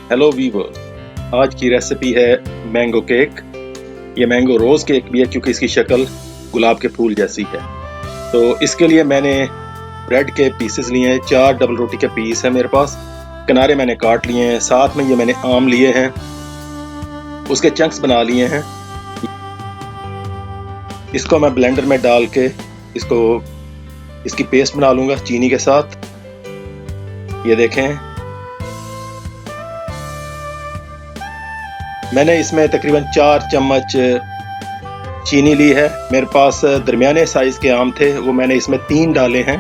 Hello viewers, आज की recipe है मैंगो केक। ये मैंगो रोज़ केक भी है क्योंकि इसकी शक्ल गुलाब के फूल जैसी है। तो इसके लिए मैंने ब्रेड के पीसेस लिए हैं, 4 डबल रोटी के पीस है मेरे पास। किनारे मैंने काट लिए हैं, साथ में ये मैंने आम लिए हैं, उसके चंक्स बना लिए हैं। इसको मैं ब्लेंडर में डाल के इसकी पेस्ट बना लूँगा चीनी के साथ। ये देखें, मैंने इसमें तकरीबन 4 चम्मच चीनी ली है। मेरे पास दरमियाने साइज के आम थे, वो मैंने इसमें 3 डाले हैं।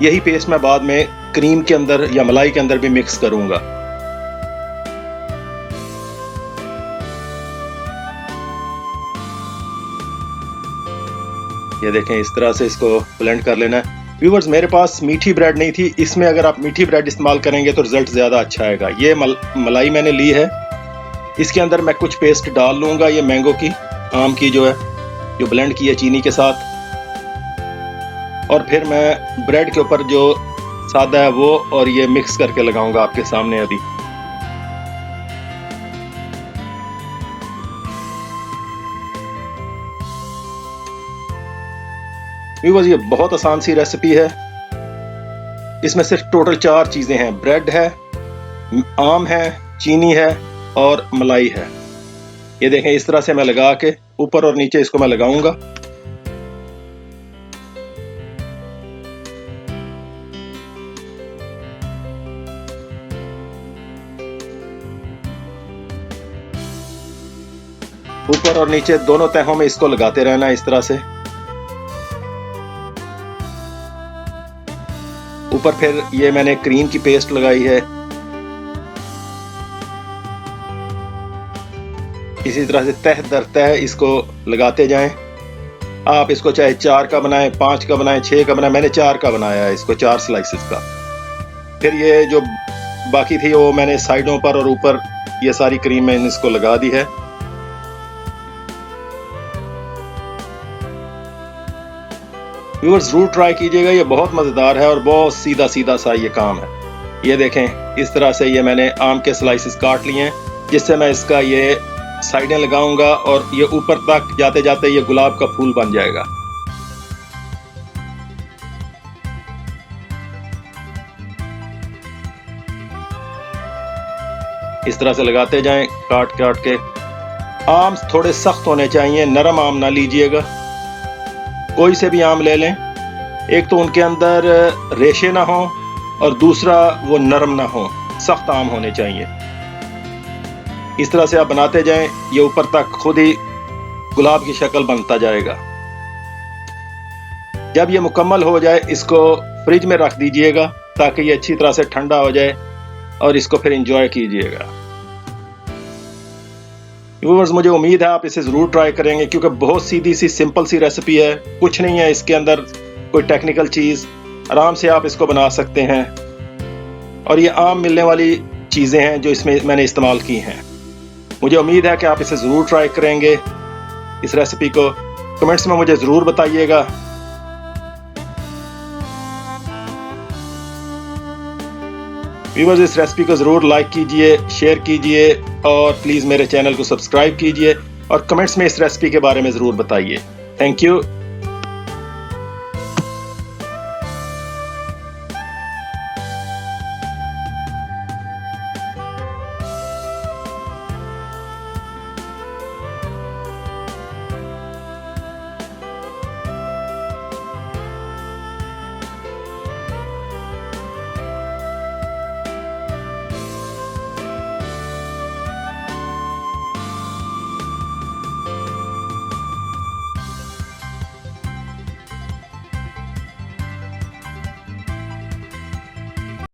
यही पेस्ट मैं बाद में क्रीम के अंदर या मलाई के अंदर भी मिक्स करूंगा। ये देखें, इस तरह से इसको ब्लेंड कर लेना है। व्यूवर्स, मेरे पास मीठी ब्रेड नहीं थी, इसमें अगर आप मीठी ब्रेड इस्तेमाल करेंगे तो रिजल्ट ज़्यादा अच्छा आएगा। ये मलाई मैंने ली है, इसके अंदर मैं कुछ पेस्ट डाल लूँगा। ये मैंगो की, आम की जो है, जो ब्लेंड की है चीनी के साथ। और फिर मैं ब्रेड के ऊपर जो सादा है वो और ये मिक्स करके लगाऊंगा आपके सामने अभी। व्यूअर्स, ये बहुत आसान सी रेसिपी है। इसमें सिर्फ टोटल 4 चीज़ें हैं। ब्रेड है, आम है, चीनी है और मलाई है। ये देखें, इस तरह से मैं लगा के ऊपर और नीचे इसको मैं लगाऊंगा। ऊपर और नीचे दोनों तहों में इसको लगाते रहना है इस तरह से। ऊपर फिर ये मैंने क्रीम की पेस्ट लगाई है। इसी तरह से तह दर तह इसको लगाते जाएं। आप इसको चाहे 4 का बनाएं, 5 का बनाएं, 6 का बनाएं। मैंने 4 का बनाया है, इसको 4 स्लाइसेस का। फिर ये जो बाकी थी वो मैंने साइडों पर और ऊपर ये सारी क्रीम मैंने इसको लगा दी है। व्यूअर्स, जरूर ट्राई कीजिएगा, ये बहुत मज़ेदार है और बहुत सीधा सीधा सा ये काम है। ये देखें, इस तरह से ये मैंने आम के स्लाइसेस काट लिए हैं, जिससे मैं इसका ये साइडें लगाऊंगा और ये ऊपर तक जाते जाते ये गुलाब का फूल बन जाएगा। इस तरह से लगाते जाएं काट काट के। आम थोड़े सख्त होने चाहिए, नरम आम ना लीजिएगा। कोई से भी आम ले लें, एक तो उनके अंदर रेशे ना हो और दूसरा वो नरम ना हो, सख्त आम होने चाहिए। इस तरह से आप बनाते जाएं, ये ऊपर तक खुद ही गुलाब की शक्ल बनता जाएगा। जब ये मुकम्मल हो जाए, इसको फ्रिज में रख दीजिएगा ताकि ये अच्छी तरह से ठंडा हो जाए और इसको फिर एंजॉय कीजिएगा। व्यूअर्स, मुझे उम्मीद है आप इसे ज़रूर ट्राई करेंगे क्योंकि बहुत सीधी सी सिंपल सी रेसिपी है। कुछ नहीं है इसके अंदर कोई टेक्निकल चीज़, आराम से आप इसको बना सकते हैं। और ये आम मिलने वाली चीज़ें हैं जो इसमें मैंने इस्तेमाल की हैं। मुझे उम्मीद है कि आप इसे ज़रूर ट्राई करेंगे। इस रेसिपी को कमेंट्स में मुझे ज़रूर बताइएगा। व्यूअर्स, इस रेसिपी को ज़रूर लाइक कीजिए, शेयर कीजिए और प्लीज़ मेरे चैनल को सब्सक्राइब कीजिए और कमेंट्स में इस रेसिपी के बारे में ज़रूर बताइए। Thank you.